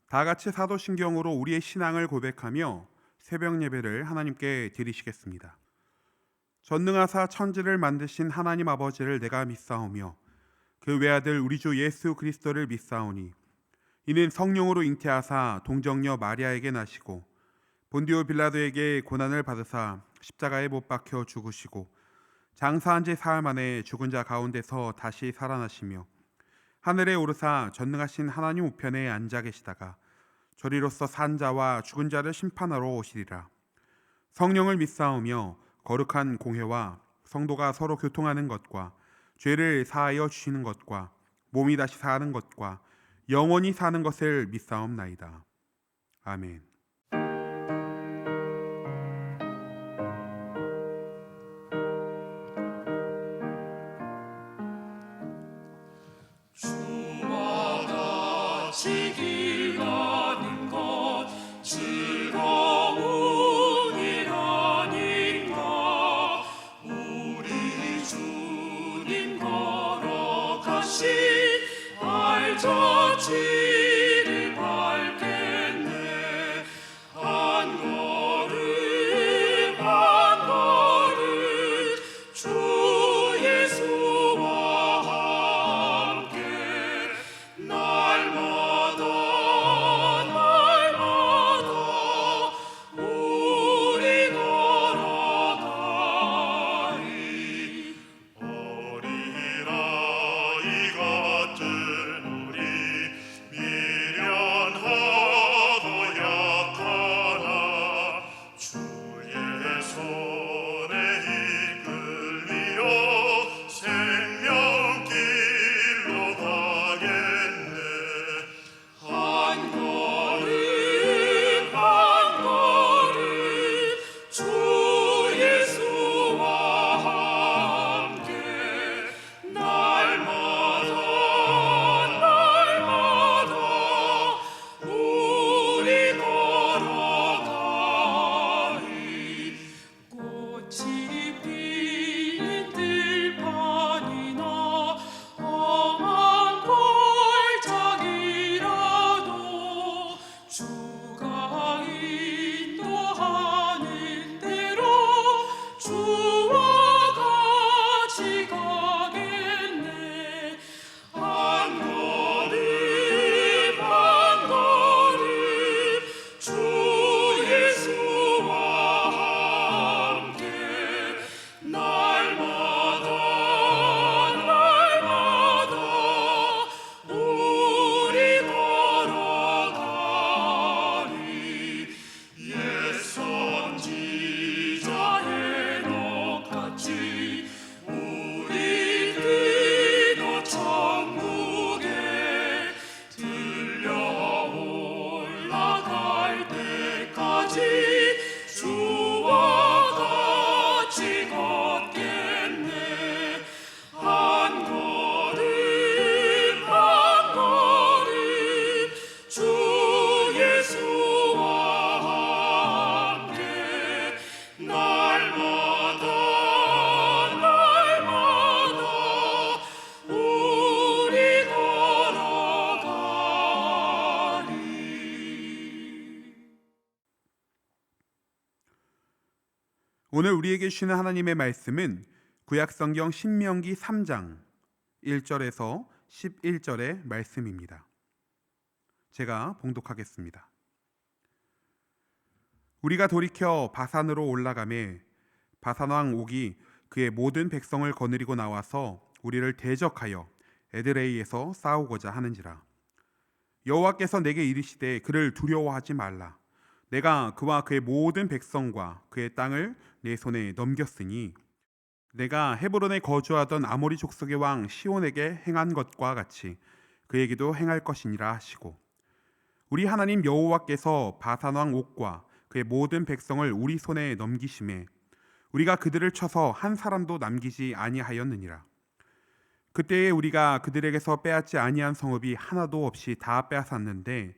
다 같이 사도신경으로 우리의 신앙을 고백하며 새벽 예배를 하나님께 드리시겠습니다. 전능하사 천지를 만드신 하나님 아버지를 내가 믿사오며 그 외아들 우리 주 예수 그리스도를 믿사오니 이는 성령으로 잉태하사 동정녀 마리아에게 나시고 본디오 빌라도에게 고난을 받으사 십자가에 못 박혀 죽으시고 장사한 지 사흘 만에 죽은 자 가운데서 다시 살아나시며 하늘에 오르사 전능하신 하나님 우편에 앉아 계시다가 저리로서 산 자와 죽은 자를 심판하러 오시리라. 성령을 믿사오며 거룩한 공회와 성도가 서로 교통하는 것과 죄를 사하여 주시는 것과 몸이 다시 사는 것과 영원히 사는 것을 믿사옵나이다. 아멘. 주와 같이 기나는 것 즐거운 일 아닌가. 우리 주님 걸어가신 알저지를 밟겠네. 한 걸음 한 걸음 주 예수와 함께 날마다 날마다 우리 걸어가리. 어린아이 같은 우리 미련하고 약하나 주의 손에 이끌리어 생명길로 가겠네. 한 걸음 한 걸음 주 예수와 함께 날마다 날마다 우리 걸어가리. 꽃이 피는 들판이나 험한 골짜기라도 주가 인도하는 대로 주와 같이 가겠네. 한 걸음 한 걸음 주 예수와 함께 날마다 날마다 우리 걸어가리. 옛 선지자 에녹같이 우리들도 천국에 들려 올라갈 때까지 주와 같이 걷겠네. 한 걸음 한 걸음 주 예수와 함께 날마다 날마다 우리 걸어가리. 오늘 우리에게 주시는 하나님의 말씀은 구약성경 신명기 3장 1절에서 11절의 말씀입니다. 제가 봉독하겠습니다. 우리가 돌이켜 바산으로 올라가매 바산왕 옥이 그의 모든 백성을 거느리고 나와서 우리를 대적하여 에드레이에서 싸우고자 하는지라. 여호와께서 내게 이르시되 그를 두려워하지 말라. 내가 그와 그의 모든 백성과 그의 땅을 내 손에 넘겼으니 내가 헤브론에 거주하던 아모리 족속의 왕 시온에게 행한 것과 같이 그에게도 행할 것이니라 하시고, 우리 하나님 여호와께서 바산 왕 옥과 그의 모든 백성을 우리 손에 넘기심에 우리가 그들을 쳐서 한 사람도 남기지 아니하였느니라. 그때에 우리가 그들에게서 빼앗지 아니한 성읍이 하나도 없이 다 빼앗았는데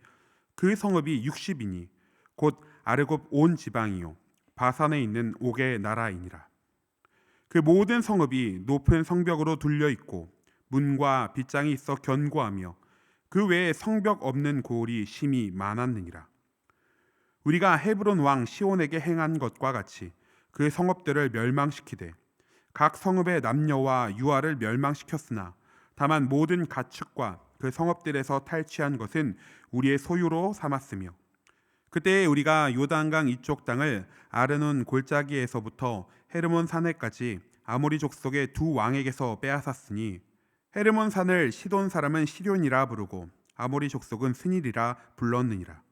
그 성읍이 60이니 곧 아르곱 온 지방이요 바산에 있는 옥의 나라이니라. 그 모든 성읍이 높은 성벽으로 둘려 있고 문과 빗장이 있어 견고하며 그 외에 성벽 없는 고을이 심히 많았느니라. 우리가 헤브론 왕 시온에게 행한 것과 같이 그 성읍들을 멸망시키되 각 성읍의 남녀와 유아를 멸망시켰으나 다만 모든 가축과 그 성읍들에서 탈취한 것은 우리의 소유로 삼았으며 그때 우리가 요단강 이쪽 땅을 아르논 골짜기에서부터 헤르몬 산에까지 아모리 족속의 두 왕에게서 빼앗았으니 헤르몬 산을 시돈 사람은 시럈니라 부르고 아모리 족속은 스닐이라 불렀느니라.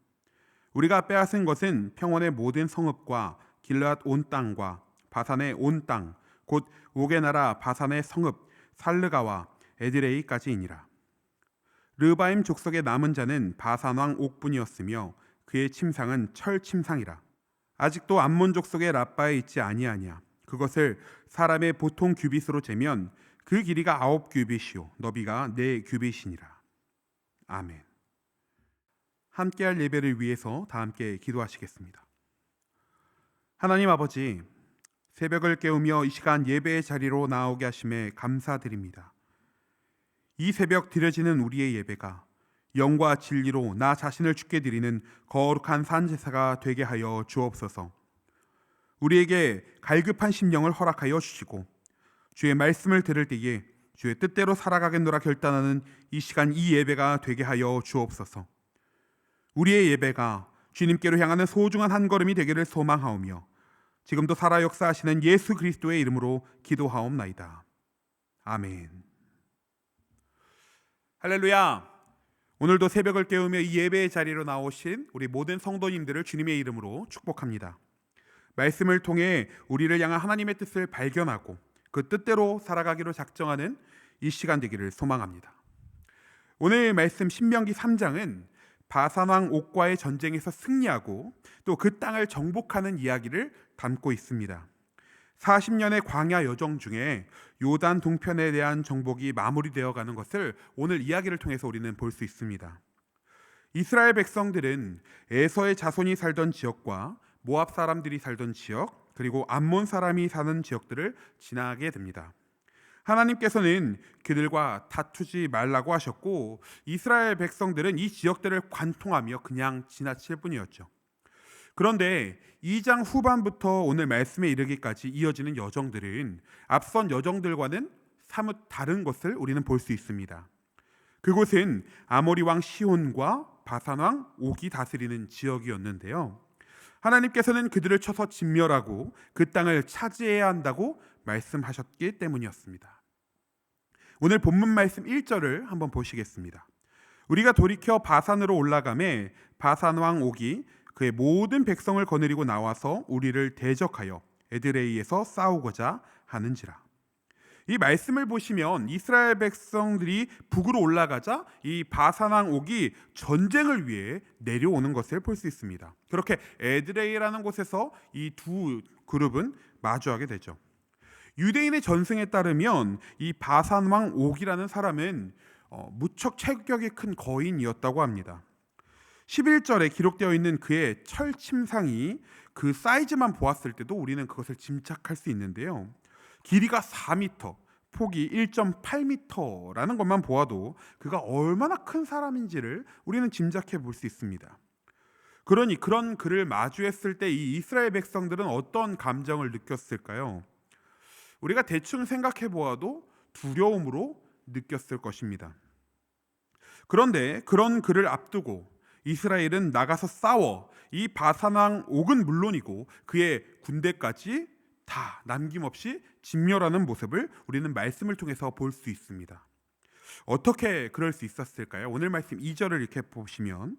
우리가 빼앗은 것은 평원의 모든 성읍과 길르앗 온 땅과 바산의 온 땅, 곧 옥의 나라 바산의 성읍 살르가와 에드레이까지이니라. 르바임 족속의 남은 자는 바산 왕 옥뿐이었으며 그의 침상은 철 침상이라. 아직도 암몬 족속의 라빠에 있지 아니하냐. 그것을 사람의 보통 규빗으로 재면 그 길이가 9규빗이요 너비가 4규빗이니라. 아멘. 함께할 예배를 위해서 다 함께 기도하시겠습니다. 하나님 아버지, 새벽을 깨우며 이 시간 예배의 자리로 나오게 하심에 감사드립니다. 이 새벽 드려지는 우리의 예배가 영과 진리로 나 자신을 주께 드리는 거룩한 산제사가 되게 하여 주옵소서. 우리에게 갈급한 심령을 허락하여 주시고 주의 말씀을 들을 때에 주의 뜻대로 살아가겠노라 결단하는 이 시간 이 예배가 되게 하여 주옵소서. 우리의 예배가 주님께로 향하는 소중한 한 걸음이 되기를 소망하오며 지금도 살아 역사하시는 예수 그리스도의 이름으로 기도하옵나이다. 아멘. 할렐루야. 오늘도 새벽을 깨우며 이 예배의 자리로 나오신 우리 모든 성도님들을 주님의 이름으로 축복합니다. 말씀을 통해 우리를 향한 하나님의 뜻을 발견하고 그 뜻대로 살아가기로 작정하는 이 시간 되기를 소망합니다. 오늘 말씀 신명기 3장은 바산왕 옥과의 전쟁에서 승리하고 또 그 땅을 정복하는 이야기를 담고 있습니다. 40년의 광야 여정 중에 요단 동편에 대한 정복이 마무리되어 가는 것을 오늘 이야기를 통해서 우리는 볼 수 있습니다. 이스라엘 백성들은 에서의 자손이 살던 지역과 모압 사람들이 살던 지역 그리고 암몬 사람이 사는 지역들을 지나게 됩니다. 하나님께서는 그들과 다투지 말라고 하셨고 이스라엘 백성들은 이 지역들을 관통하며 그냥 지나칠 뿐이었죠. 그런데 2장 후반부터 오늘 말씀에 이르기까지 이어지는 여정들은 앞선 여정들과는 사뭇 다른 것을 우리는 볼 수 있습니다. 그곳은 아모리 왕 시온과 바산 왕 옥이 다스리는 지역이었는데요. 하나님께서는 그들을 쳐서 진멸하고 그 땅을 차지해야 한다고 말씀하셨기 때문이었습니다. 오늘 본문 말씀 1절을 한번 보시겠습니다. 우리가 돌이켜 바산으로 올라가매 바산 왕 옥이 그의 모든 백성을 거느리고 나와서 우리를 대적하여 에드레이에서 싸우고자 하는지라. 이 말씀을 보시면 이스라엘 백성들이 북으로 올라가자 이 바산 왕 옥이 전쟁을 위해 내려오는 것을 볼 수 있습니다. 그렇게 에드레이라는 곳에서 이 두 그룹은 마주하게 되죠. 유대인의 전승에 따르면 이 바산 왕 옥이라는 사람은 무척 체격이 큰 거인이었다고 합니다. 11절에 기록되어 있는 그의 철 침상이 그 사이즈만 보았을 때도 우리는 그것을 짐작할 수 있는데요. 길이가 4m, 폭이 1.8m라는 것만 보아도 그가 얼마나 큰 사람인지를 우리는 짐작해 볼 수 있습니다. 그러니 그런 그를 마주했을 때 이 이스라엘 백성들은 어떤 감정을 느꼈을까요? 우리가 대충 생각해 보아도 두려움으로 느꼈을 것입니다. 그런데 그런 그를 앞두고 이스라엘은 나가서 싸워 이 바산 왕 옥은 물론이고 그의 군대까지 다 남김없이 진멸하는 모습을 우리는 말씀을 통해서 볼 수 있습니다. 어떻게 그럴 수 있었을까요? 오늘 말씀 2절을 이렇게 보시면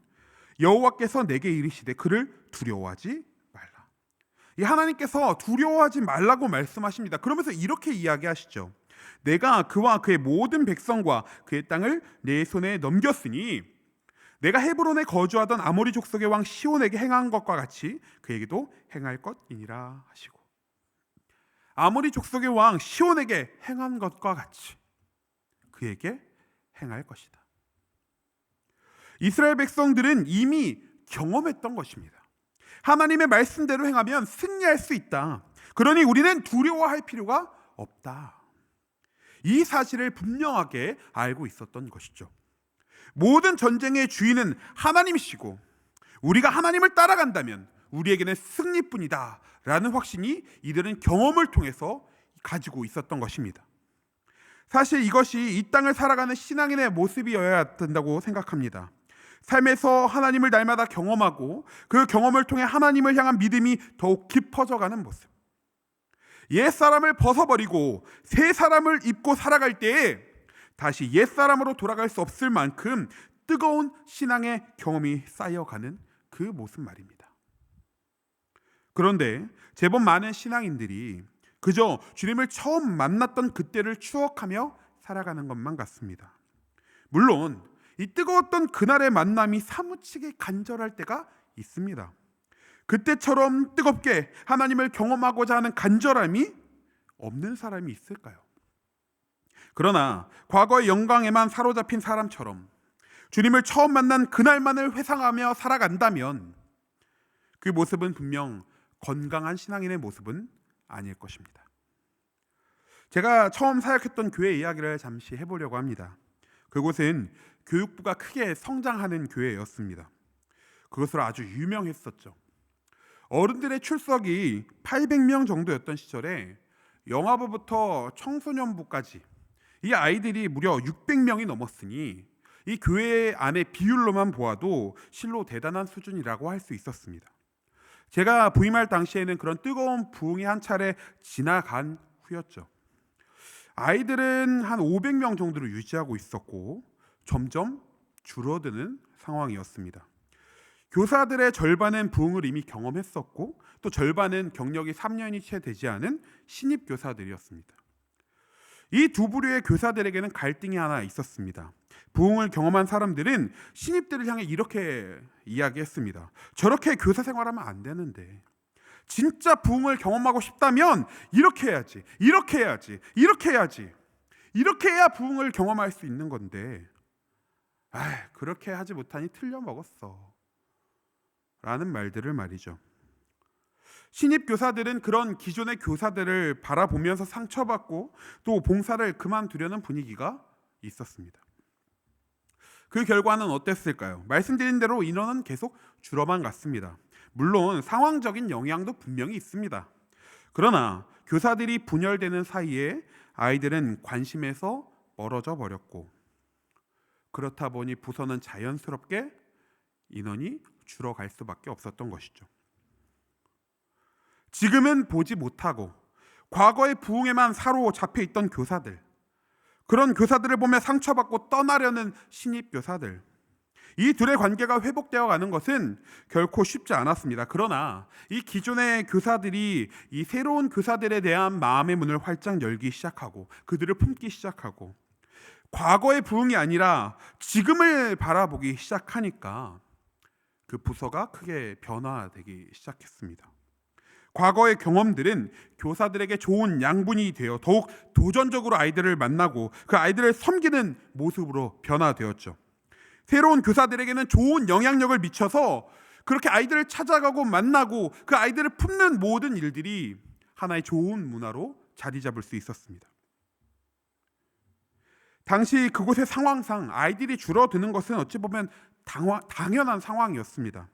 여호와께서 내게 이르시되 그를 두려워하지 말라. 이 하나님께서 두려워하지 말라고 말씀하십니다. 그러면서 이렇게 이야기하시죠. 내가 그와 그의 모든 백성과 그의 땅을 내 손에 넘겼으니 내가 헤브론에 거주하던 아모리 족속의 왕 시온에게 행한 것과 같이 그에게도 행할 것이니라 하시고, 아모리 족속의 왕 시온에게 행한 것과 같이 그에게 행할 것이다. 이스라엘 백성들은 이미 경험했던 것입니다. 하나님의 말씀대로 행하면 승리할 수 있다. 그러니 우리는 두려워할 필요가 없다. 이 사실을 분명하게 알고 있었던 것이죠. 모든 전쟁의 주인은 하나님이시고 우리가 하나님을 따라간다면 우리에게는 승리뿐이다 라는 확신이 이들은 경험을 통해서 가지고 있었던 것입니다. 사실 이것이 이 땅을 살아가는 신앙인의 모습이어야 된다고 생각합니다. 삶에서 하나님을 날마다 경험하고 그 경험을 통해 하나님을 향한 믿음이 더욱 깊어져가는 모습. 옛사람을 벗어버리고 새 사람을 입고 살아갈 때에 다시 옛사람으로 돌아갈 수 없을 만큼 뜨거운 신앙의 경험이 쌓여가는 그 모습 말입니다. 그런데 제법 많은 신앙인들이 그저 주님을 처음 만났던 그때를 추억하며 살아가는 것만 같습니다. 물론 이 뜨거웠던 그날의 만남이 사무치게 간절할 때가 있습니다. 그때처럼 뜨겁게 하나님을 경험하고자 하는 간절함이 없는 사람이 있을까요? 그러나 과거의 영광에만 사로잡힌 사람처럼 주님을 처음 만난 그날만을 회상하며 살아간다면 그 모습은 분명 건강한 신앙인의 모습은 아닐 것입니다. 제가 처음 사역했던 교회 이야기를 잠시 해보려고 합니다. 그곳은 교육부가 크게 성장하는 교회였습니다. 그것으로 아주 유명했었죠. 어른들의 출석이 800명 정도였던 시절에 영아부부터 청소년부까지 이 아이들이 무려 600명이 넘었으니 이 교회 안의 비율로만 보아도 실로 대단한 수준이라고 할 수 있었습니다. 제가 부임할 당시에는 그런 뜨거운 부흥이 한 차례 지나간 후였죠. 아이들은 한 500명 정도로 유지하고 있었고 점점 줄어드는 상황이었습니다. 교사들의 절반은 부흥을 이미 경험했었고 또 절반은 경력이 3년이 채 되지 않은 신입 교사들이었습니다. 이 두 부류의 교사들에게는 갈등이 하나 있었습니다. 부흥을 경험한 사람들은 신입들을 향해 이렇게 이야기했습니다. 저렇게 교사 생활하면 안 되는데, 진짜 부흥을 경험하고 싶다면 이렇게 해야지, 이렇게 해야지, 이렇게 해야지, 이렇게 해야 부흥을 경험할 수 있는 건데, 그렇게 하지 못하니 틀려 먹었어 라는 말들을 말이죠. 신입 교사들은 그런 기존의 교사들을 바라보면서 상처받고 또 봉사를 그만두려는 분위기가 있었습니다. 그 결과는 어땠을까요? 말씀드린 대로 인원은 계속 줄어만 갔습니다. 물론 상황적인 영향도 분명히 있습니다. 그러나 교사들이 분열되는 사이에 아이들은 관심에서 멀어져 버렸고, 그렇다 보니 부서는 자연스럽게 인원이 줄어갈 수밖에 없었던 것이죠. 지금은 보지 못하고 과거의 부흥에만 사로잡혀 있던 교사들, 그런 교사들을 보며 상처받고 떠나려는 신입 교사들, 이 둘의 관계가 회복되어 가는 것은 결코 쉽지 않았습니다. 그러나 이 기존의 교사들이 이 새로운 교사들에 대한 마음의 문을 활짝 열기 시작하고 그들을 품기 시작하고 과거의 부흥이 아니라 지금을 바라보기 시작하니까 그 부서가 크게 변화되기 시작했습니다. 과거의 경험들은 교사들에게 좋은 양분이 되어 더욱 도전적으로 아이들을 만나고 그 아이들을 섬기는 모습으로 변화되었죠. 새로운 교사들에게는 좋은 영향력을 미쳐서 그렇게 아이들을 찾아가고 만나고 그 아이들을 품는 모든 일들이 하나의 좋은 문화로 자리 잡을 수 있었습니다. 당시 그곳의 상황상 아이들이 줄어드는 것은 어찌 보면 당연한 상황이었습니다.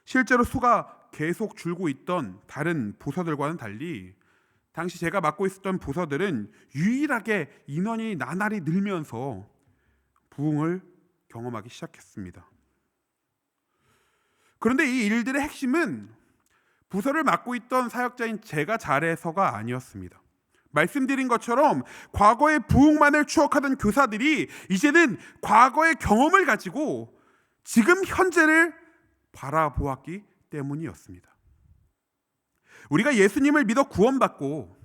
실제로 수가 계속 줄고 있던 다른 부서들과는 달리 당시 제가 맡고 있었던 부서들은 유일하게 인원이 나날이 늘면서 부흥을 경험하기 시작했습니다. 그런데 이 일들의 핵심은 부서를 맡고 있던 사역자인 제가 잘해서가 아니었습니다. 말씀드린 것처럼 과거의 부흥만을 추억하던 교사들이 이제는 과거의 경험을 가지고 지금 현재를 바라보았기 때문이었습니다. 우리가 예수님을 믿어 구원받고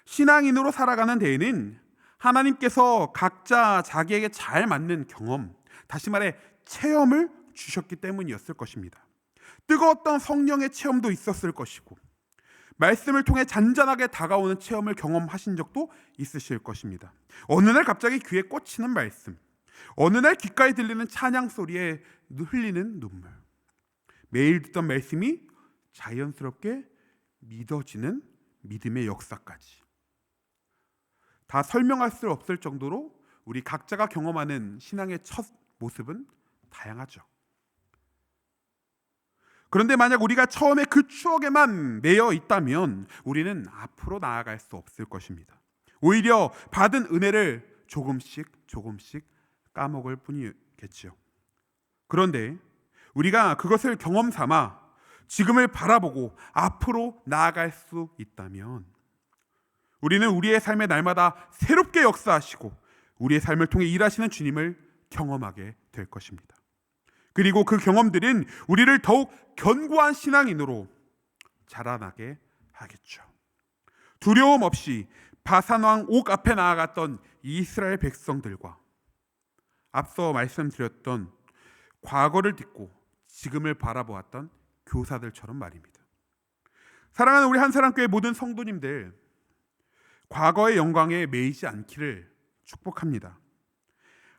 신앙인으로 살아가는 데에는 하나님께서 각자 자기에게 잘 맞는 경험, 다시 말해 체험을 주셨기 때문이었을 것입니다. 뜨거웠던 성령의 체험도 있었을 것이고 말씀을 통해 잔잔하게 다가오는 체험을 경험하신 적도 있으실 것입니다. 어느 날 갑자기 귀에 꽂히는 말씀, 어느 날 귓가에 들리는 찬양 소리에 흘리는 눈물, 매일 듣던 말씀이 자연스럽게 믿어지는 믿음의 역사까지 다 설명할 수 없을 정도로 우리 각자가 경험하는 신앙의 첫 모습은 다양하죠. 그런데 만약 우리가 처음에 그 추억에만 매여 있다면 우리는 앞으로 나아갈 수 없을 것입니다. 오히려 받은 은혜를 조금씩 까먹을 뿐이겠지요. 그런데 우리가 그것을 경험 삼아 지금을 바라보고 앞으로 나아갈 수 있다면 우리는 우리의 삶의 날마다 새롭게 역사하시고 우리의 삶을 통해 일하시는 주님을 경험하게 될 것입니다. 그리고 그 경험들은 우리를 더욱 견고한 신앙인으로 자라나게 하겠죠. 두려움 없이 바산왕 옥 앞에 나아갔던 이스라엘 백성들과 앞서 말씀드렸던 과거를 딛고 지금을 바라보았던 교사들처럼 말입니다. 사랑하는 우리 한사랑교회 모든 성도님들, 과거의 영광에 매이지 않기를 축복합니다.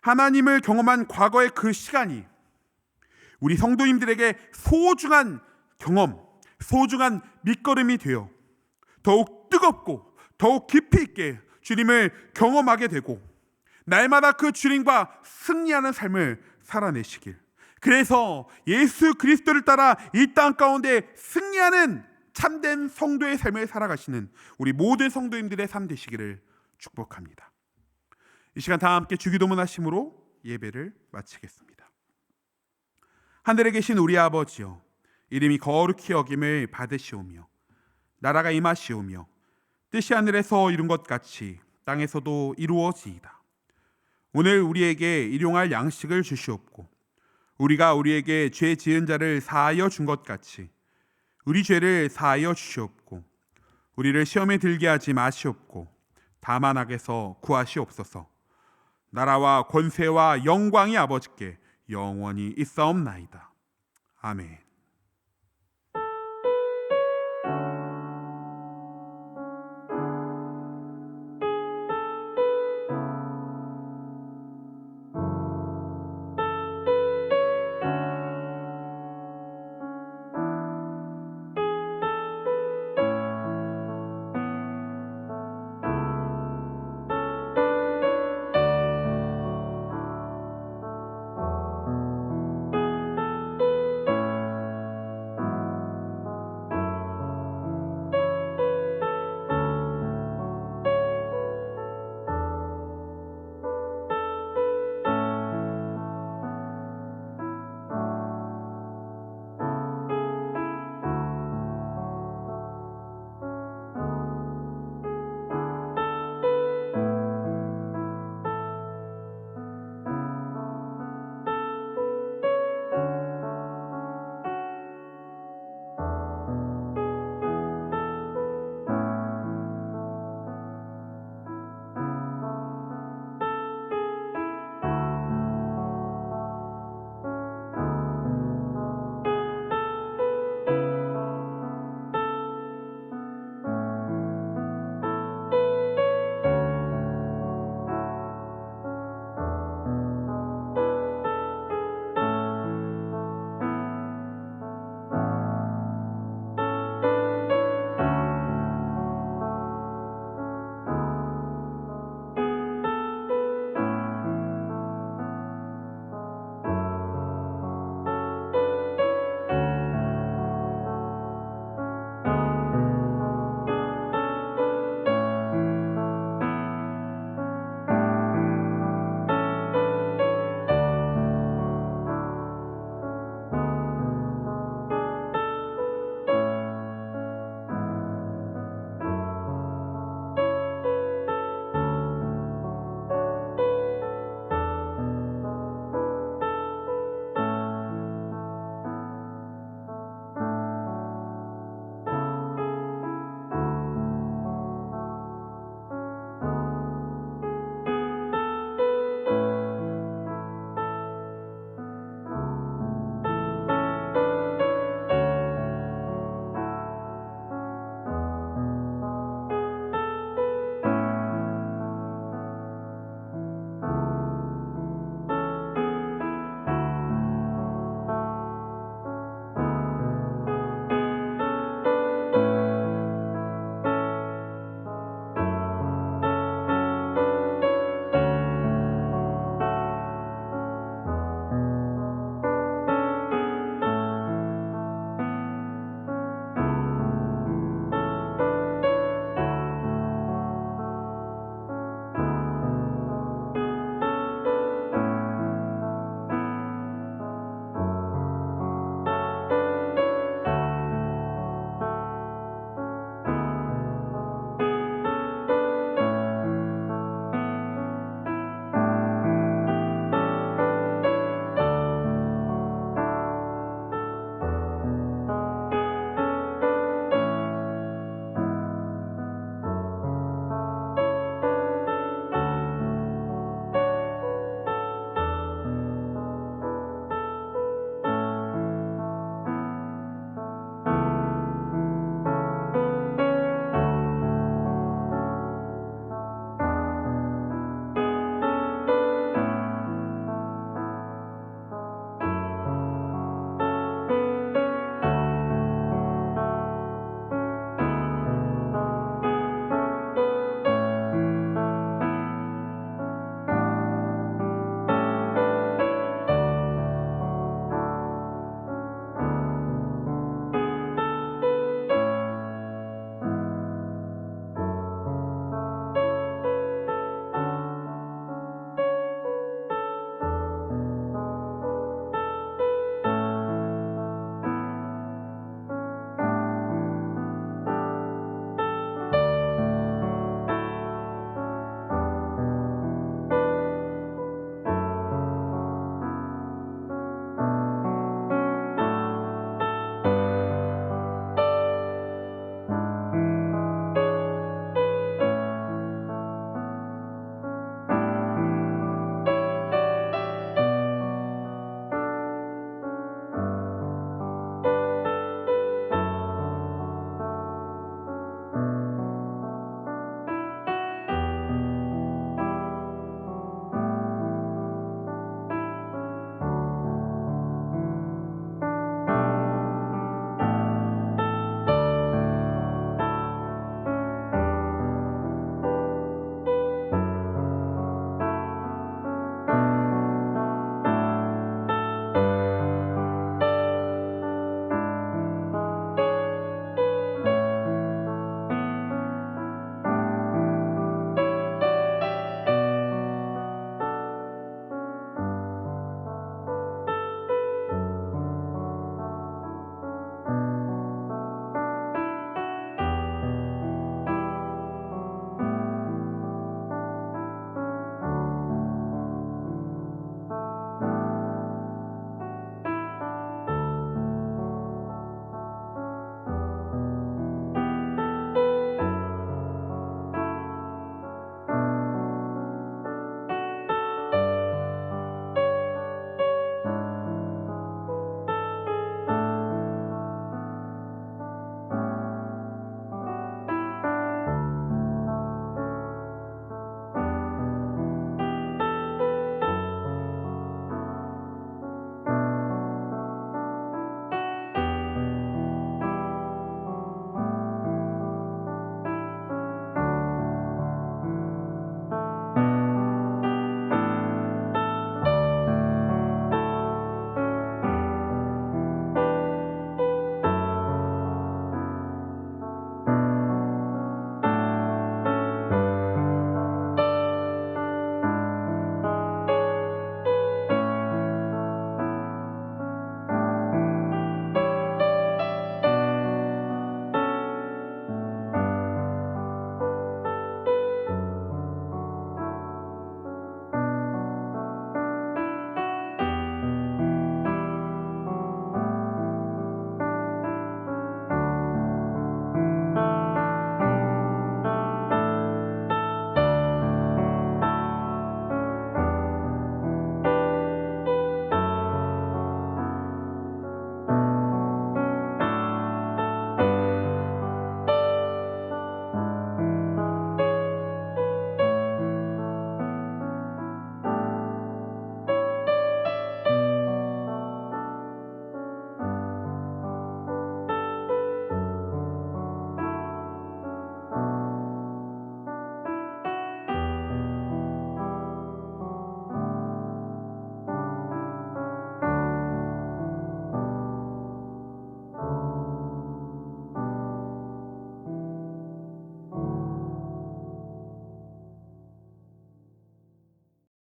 하나님을 경험한 과거의 그 시간이 우리 성도님들에게 소중한 경험, 소중한 밑거름이 되어 더욱 뜨겁고 더욱 깊이 있게 주님을 경험하게 되고 날마다 그 주님과 승리하는 삶을 살아내시길, 그래서 예수 그리스도를 따라 이 땅 가운데 승리하는 참된 성도의 삶을 살아가시는 우리 모든 성도님들의 삶 되시기를 축복합니다. 이 시간 다 함께 주기도문 하심으로 예배를 마치겠습니다. 하늘에 계신 우리 아버지여, 이름이 거룩히 여김을 받으시오며 나라가 임하시오며 뜻이 하늘에서 이룬 것 같이 땅에서도 이루어지이다. 오늘 우리에게 일용할 양식을 주시옵고 우리가 우리에게 죄 지은 자를 사하여 준 것 같이 우리 죄를 사하여 주시옵고 우리를 시험에 들게 하지 마시옵고 다만 악에서 구하시옵소서. 나라와 권세와 영광이 아버지께 영원히 있사옵나이다. 아멘.